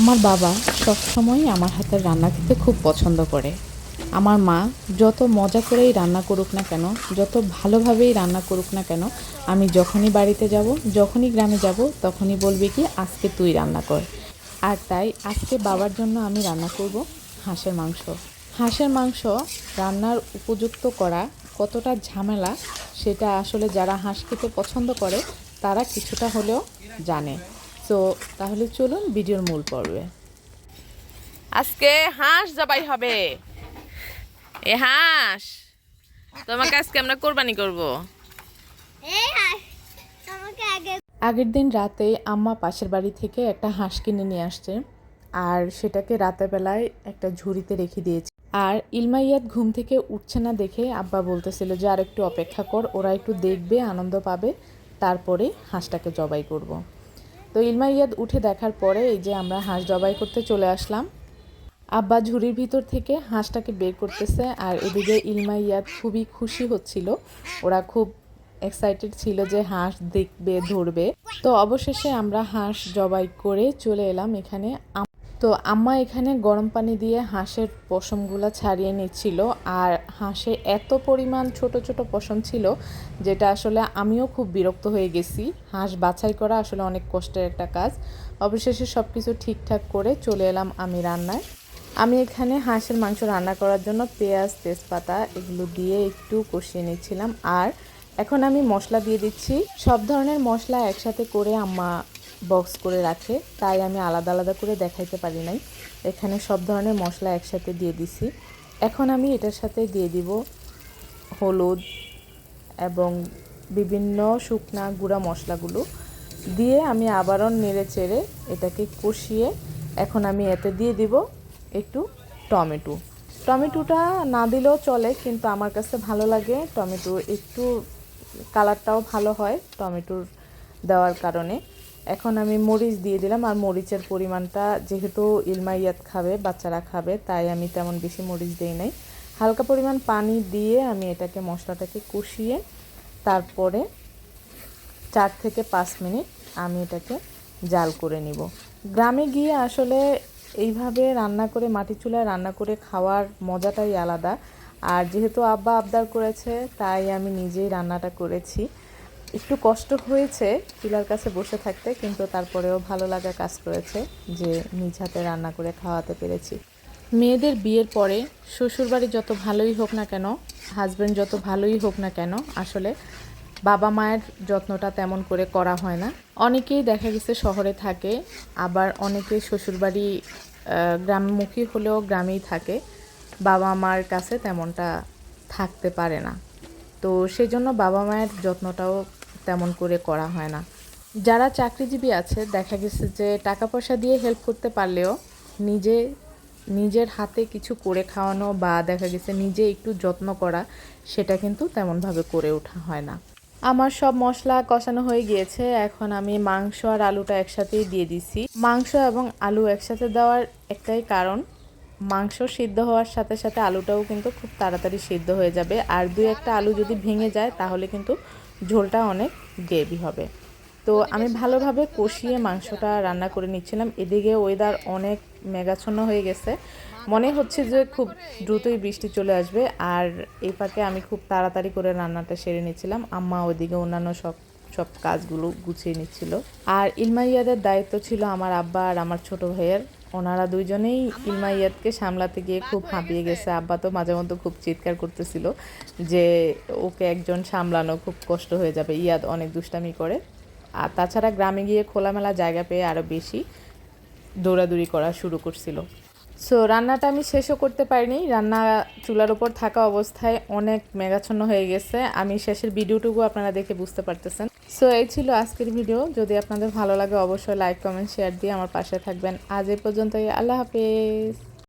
আমার বাবা সবসময়ই আমার হাতের রান্না খেতে খুব পছন্দ করে। আমার মা যত মজা করেই রান্না করুক না কেন, যত ভালোভাবেই রান্না করুক না কেন, আমি যখনই বাড়িতে যাব, যখনই গ্রামে যাব, তখনই বলবে কি আজকে তুই রান্না কর। আর তাই আজকে বাবার জন্য আমি রান্না করব হাঁসের মাংস। হাঁসের মাংস রান্নার উপযুক্ত করা কতটা ঝামেলা সেটা আসলে যারা হাঁস খেতে পছন্দ করে তারা কিছুটা হলেও জানে। তো তাহলে চলুন ভিডিওর মূল পর্বে। আজকে হাঁস জবাই হবে। এ হাঁস তোমাকে আজকে আমরা কোরবানি করব। আগের দিন রাতে আম্মা পাশের বাড়ি থেকে একটা হাঁস কিনে নিয়ে আসছে, আর সেটাকে রাতের বেলায় একটা ঝুড়িতে রেখে দিয়েছে। আর ইলমাইয়াত ঘুম থেকে উঠছে না দেখে আব্বা বলতেছিল যে আর একটু অপেক্ষা কর, ওরা একটু দেখবে, আনন্দ পাবে, তারপরে হাঁসটাকে জবাই করব। তো ইলমাইয়াত উঠে দেখার পরে এই যে আমরা হাঁস জবাই করতে চলে আসলাম। আব্বা ঝুড়ির ভিতর থেকে হাঁসটাকে বের করতেছে, আর এদিকে ইলমাইয়াত খুবই খুশি হচ্ছিল। ওরা খুব এক্সাইটেড ছিল যে হাঁস দেখবে, ধরবে। তো অবশেষে আমরা হাঁস জবাই করে চলে এলাম এখানে। তো আম্মা এখানে গরম পানি দিয়ে হাঁসের পশমগুলো ছাড়িয়ে নিচ্ছিল। আর হাঁসে এত পরিমাণ ছোট ছোট পশম ছিল যেটা আসলে আমিও খুব বিরক্ত হয়ে গেছি। হাঁস বাছাই করা আসলে অনেক কষ্টের একটা কাজ। অবশেষে সব কিছু ঠিকঠাক করে চলে এলাম আমি রান্নায়। আমি এখানে হাঁসের মাংস রান্না করার জন্য পেঁয়াজ, তেজপাতা এগুলো দিয়ে একটু কষিয়ে নিচ্ছিলাম। আর এখন আমি মশলা দিয়ে দিচ্ছি। সব ধরনের মশলা একসাথে করে আম্মা বক্স করে রাখে, তাই আমি আলাদা আলাদা করে দেখাইতে পারি নাই। এখানে সব ধরনের মশলা একসাথে দিয়ে দিছি। এখন আমি এটার সাথে দিয়ে দিব হলুদ এবং বিভিন্ন শুকনা গুঁড়া মশলাগুলো দিয়ে আমি আবারও নেড়ে চেড়ে এটাকে কষিয়ে এখন আমি এতে দিয়ে দিব একটু টমেটোটা না দিলেও চলে, কিন্তু আমার কাছে ভালো লাগে টমেটো, একটু কালারটাও ভালো হয় টমেটোর দেওয়ার কারণে। এখন আমি মরিচ দিয়ে দিলাম, আর মরিচের পরিমাণটা যেহেতু ইলমাইয়াত খাবে, বাচ্চারা খাবে, তাই আমি তেমন বেশি মরিচ দিই নাই। হালকা পরিমাণ পানি দিয়ে আমি এটাকে মশলাটাকে কষিয়ে তারপরে 4 থেকে 5 মিনিট আমি এটাকে জাল করে নিব। গ্রামে গিয়ে আসলে এইভাবে রান্না করে, মাটির চুলায় রান্না করে খাওয়ার মজাটাই আলাদা। আর যেহেতু আব্বা আবদার করেছে তাই আমি নিজেই রান্নাটা করেছি। একটু কষ্ট হয়েছে চুলার কাছে বসে থাকতে, কিন্তু তারপরেও ভালো লাগা কাজ করেছে যে নিজ হাতে রান্না করে খাওয়াতে পেরেছি। মেয়েদের বিয়ের পরে শ্বশুরবাড়ি যত ভালোই হোক না কেন, হাজব্যান্ড যত ভালোই হোক না কেন, আসলে বাবা মায়ের যত্নটা তেমন করে করা হয় না। অনেকেই দেখা গেছে শহরে থাকে, আবার অনেকে শ্বশুরবাড়ি গ্রামমুখী হলেও গ্রামেই থাকে, বাবা মার কাছে তেমনটা থাকতে পারে না। তো সেই জন্য বাবা মায়ের যত্নটাও তেমন করে করা হয় না। যারা চাকরিজীবী আছে দেখা গেছে যে টাকা পয়সা দিয়ে হেল্প করতে পারলেও নিজের হাতে কিছু করে খাওয়ানো বা দেখা গেছে নিজে একটু যত্ন করা, সেটা কিন্তু তেমনভাবে করে ওঠা হয় না। আমার সব মশলা কষানো হয়ে গিয়েছে, এখন আমি মাংস আর আলুটা একসাথেই দিয়ে দিছি। মাংস এবং আলু একসাথে দেওয়ার একটাই কারণ, মাংস সিদ্ধ হওয়ার সাথে সাথে আলুটাও কিন্তু খুব তাড়াতাড়ি সিদ্ধ হয়ে যাবে। আর 2-1টা আলু যদি ভেঙে যায় তাহলে কিন্তু ঝোলটা অনেক গ্রেভি হবে। তো আমি ভালোভাবে কষিয়ে মাংসটা রান্না করে নিচ্ছিলাম। এদিকে ওয়েদার অনেক মেঘাচ্ছন্ন হয়ে গেছে, মনে হচ্ছে যে খুব দ্রুতই বৃষ্টি চলে আসবে। আর এই ফাঁকে আমি খুব তাড়াতাড়ি করে রান্নাটা সেরে নিচ্ছিলাম, আম্মা ওইদিকে অন্যান্য সব কাজগুলো গুছিয়ে নিচ্ছিল। আর ইলমাইয়াদের দায়িত্ব ছিল আমার আব্বা আর আমার ছোট ভাইয়ের। ওনারা দুইজনেই ইলমাইয়াদকে সামলাতে গিয়ে খুব হাঁপিয়ে গেছে। আব্বা তো মাঝে মধ্যে খুব চিৎকার করতেছিল যে ওকে একজন সামলানো খুব কষ্ট হয়ে যাবে, ইয়াদ অনেক দুষ্টামি করে। আর তাছাড়া গ্রামে গিয়ে খোলামেলা জায়গা পেয়ে আরও বেশি দৌড়াদৌড়ি করা শুরু করছিল। সো রান্নাটা আমি শেষও করতে পারিনি, রান্না চুলার উপর থাকা অবস্থায় অনেক মেঘাচ্ছন্ন হয়ে গেছে। আমি শেষের ভিডিওটুকু আপনারা দেখে বুঝতে পারতেছেন। সো এই ছিল আজকের ভিডিও। যদি আপনাদের ভালো লাগে অবশ্যই লাইক, কমেন্ট, শেয়ার দিয়ে আমার পাশে থাকবেন। আজ এই পর্যন্তই, আল্লাহ হাফেজ।